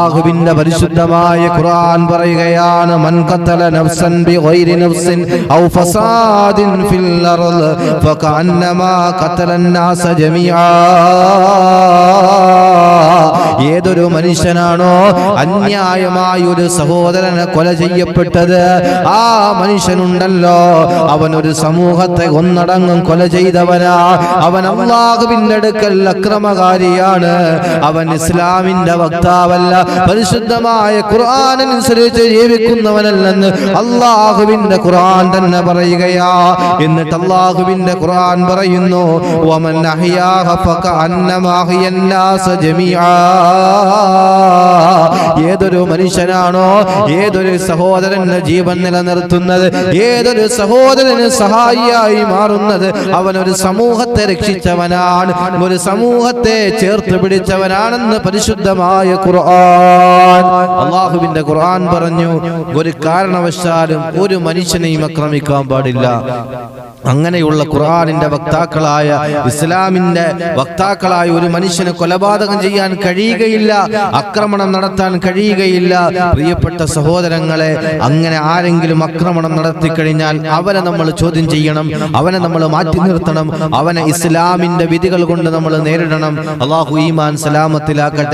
അല്ലാഹുവിന്റെ പരിശുദ്ധമായ ഖുർആൻ പറയുകയാണ് മൻ ഖതല നഫ്സൻ ബിഗൈരി നഫ്സിൻ ഔ ഫസാദിൻ ഫിൽ അർള് ഫകഅന്നമാ ഖതലൻ നാസ ജമീആ. ഏതൊരു മനുഷ്യനാണോ അന്യായമായ ഒരു സഹോദരനെ കൊല ചെയ്യപ്പെട്ടത്, ആ മനുഷ്യനുണ്ടല്ലോ അവൻ ഒരു സമൂഹത്തെ ഒന്നടങ്കം കൊല ചെയ്തവനാ. അവൻ അല്ലാഹുവിന്റെ അടുക്കൽ അക്രമകാരിയാണ്. അവൻ ഇസ്ലാമിന്റെ വക്താവല്ല, പരിശുദ്ധമായ ഖുർആൻ അനുസരിച്ച് ജീവിക്കുന്നവനല്ലെന്ന് അല്ലാഹുവിന്റെ ഖുർആൻ തന്നെ പറയുകയാ. എന്നിട്ട് അല്ലാഹുവിന്റെ ഖുർആൻ പറയുന്നു വമൻ അഹ്യാഹ ഫകഅന്നമാ അഹ്യൻ നാസ ജമീആ. ഏതൊരു മനുഷ്യനാണോ ഏതൊരു സഹോദരന്റെ ജീവൻ നിലനിർത്തുന്നത്, ഏതൊരു സഹോദരന് സഹായിയായി മാറുന്നത്, അവൻ ഒരു സമൂഹത്തെ രക്ഷിച്ചവനാണ്, ഒരു സമൂഹത്തെ ചേർത്ത് പിടിച്ചവനാണെന്ന് പരിശുദ്ധമായ ഖുർആൻ. അല്ലാഹുവിന്റെ ഖുർആൻ പറഞ്ഞു ഒരു കാരണവശാലും ഒരു മനുഷ്യനെയും ആക്രമിക്കാൻ പാടില്ല. അങ്ങനെയുള്ള ഖുർആനിന്റെ വക്താക്കളായ ഇസ്ലാമിന്റെ വക്താക്കളായ ഒരു മനുഷ്യന് കൊലപാതകം ചെയ്യാൻ കഴിയുകയില്ല, ആക്രമണം നടത്താൻ കഴിയുകയില്ല. പ്രിയപ്പെട്ട സഹോദരങ്ങളെ, അങ്ങനെ ആരെങ്കിലും ആക്രമണം നടത്തി കഴിഞ്ഞാൽ അവനെ നമ്മൾ ചോദ്യം ചെയ്യണം, അവനെ നമ്മൾ മാറ്റി നിർത്തണം, അവനെ ഇസ്ലാമിന്റെ വിധികൾ കൊണ്ട് നമ്മൾ നേരിടണം. അല്ലാഹു ഈമാൻ സലാമത്തിലാക്കട്ടെ.